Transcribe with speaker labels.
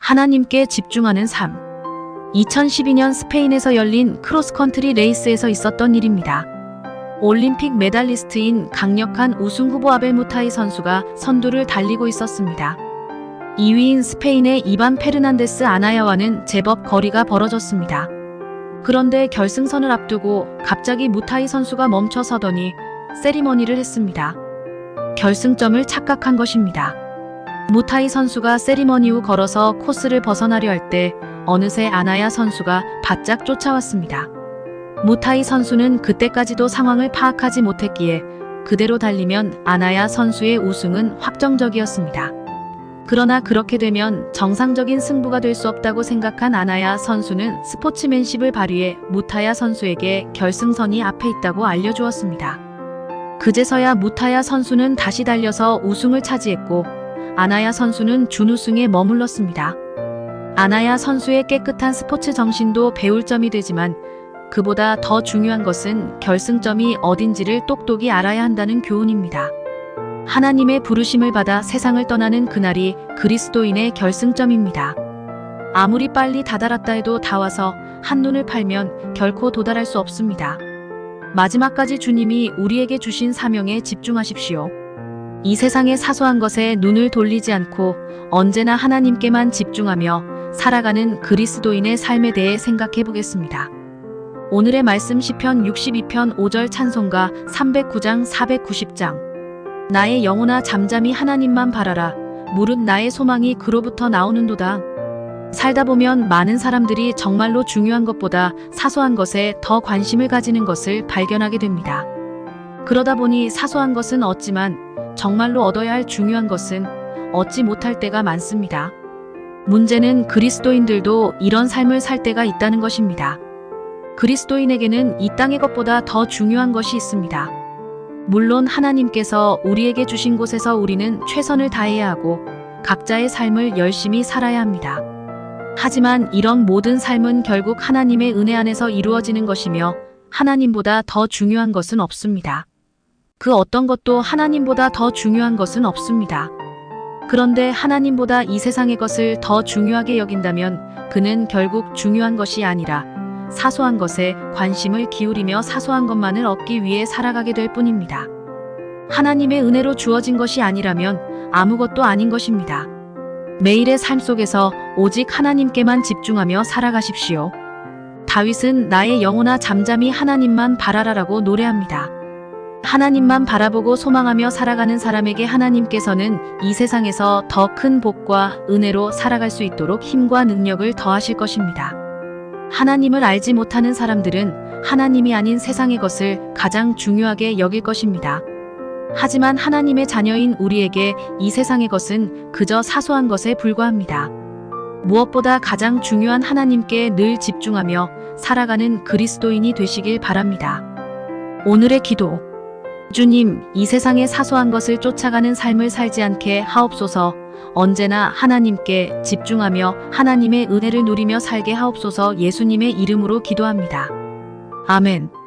Speaker 1: 하나님께 집중하는 삶. 2012년 스페인에서 열린 크로스컨트리 레이스에서 있었던 일입니다. 올림픽 메달리스트인 강력한 우승 후보 아벨 무타이 선수가 선두를 달리고 있었습니다. 2위인 스페인의 이반 페르난데스 아나야와는 제법 거리가 벌어졌습니다. 그런데 결승선을 앞두고 갑자기 무타이 선수가 멈춰서더니 세리머니를 했습니다. 결승점을 착각한 것입니다. 무타이 선수가 세리머니 후 걸어서 코스를 벗어나려 할 때 어느새 아나야 선수가 바짝 쫓아왔습니다. 무타이 선수는 그때까지도 상황을 파악하지 못했기에 그대로 달리면 아나야 선수의 우승은 확정적이었습니다. 그러나 그렇게 되면 정상적인 승부가 될 수 없다고 생각한 아나야 선수는 스포츠맨십을 발휘해 무타야 선수에게 결승선이 앞에 있다고 알려주었습니다. 그제서야 무타야 선수는 다시 달려서 우승을 차지했고 아나야 선수는 준우승에 머물렀습니다. 아나야 선수의 깨끗한 스포츠 정신도 배울 점이 되지만 그보다 더 중요한 것은 결승점이 어딘지를 똑똑히 알아야 한다는 교훈입니다. 하나님의 부르심을 받아 세상을 떠나는 그날이 그리스도인의 결승점입니다. 아무리 빨리 다다랐다 해도 다 와서 한눈을 팔면 결코 도달할 수 없습니다. 마지막까지 주님이 우리에게 주신 사명에 집중하십시오. 이 세상의 사소한 것에 눈을 돌리지 않고 언제나 하나님께만 집중하며 살아가는 그리스도인의 삶에 대해 생각해 보겠습니다. 오늘의 말씀 시편 62편 5절 찬송가 309장 490장. 나의 영혼아 잠잠히 하나님만 바라라. 무릇 나의 소망이 그로부터 나오는도다. 살다 보면 많은 사람들이 정말로 중요한 것보다 사소한 것에 더 관심을 가지는 것을 발견하게 됩니다. 그러다 보니 사소한 것은 얻지만 정말로 얻어야 할 중요한 것은 얻지 못할 때가 많습니다. 문제는 그리스도인들도 이런 삶을 살 때가 있다는 것입니다. 그리스도인에게는 이 땅의 것보다 더 중요한 것이 있습니다. 물론 하나님께서 우리에게 주신 곳에서 우리는 최선을 다해야 하고 각자의 삶을 열심히 살아야 합니다. 하지만 이런 모든 삶은 결국 하나님의 은혜 안에서 이루어지는 것이며 하나님보다 더 중요한 것은 없습니다. 그 어떤 것도 하나님보다 더 중요한 것은 없습니다. 그런데 하나님보다 이 세상의 것을 더 중요하게 여긴다면 그는 결국 중요한 것이 아니라 사소한 것에 관심을 기울이며 사소한 것만을 얻기 위해 살아가게 될 뿐입니다. 하나님의 은혜로 주어진 것이 아니라면 아무것도 아닌 것입니다. 매일의 삶 속에서 오직 하나님께만 집중하며 살아가십시오. 다윗은 나의 영혼아 잠잠히 하나님만 바라라라고 노래합니다. 하나님만 바라보고 소망하며 살아가는 사람에게 하나님께서는 이 세상에서 더 큰 복과 은혜로 살아갈 수 있도록 힘과 능력을 더하실 것입니다. 하나님을 알지 못하는 사람들은 하나님이 아닌 세상의 것을 가장 중요하게 여길 것입니다. 하지만 하나님의 자녀인 우리에게 이 세상의 것은 그저 사소한 것에 불과합니다. 무엇보다 가장 중요한 하나님께 늘 집중하며 살아가는 그리스도인이 되시길 바랍니다. 오늘의 기도. 주님, 이 세상의 사소한 것을 쫓아가는 삶을 살지 않게 하옵소서. 언제나 하나님께 집중하며 하나님의 은혜를 누리며 살게 하옵소서. 예수님의 이름으로 기도합니다. 아멘.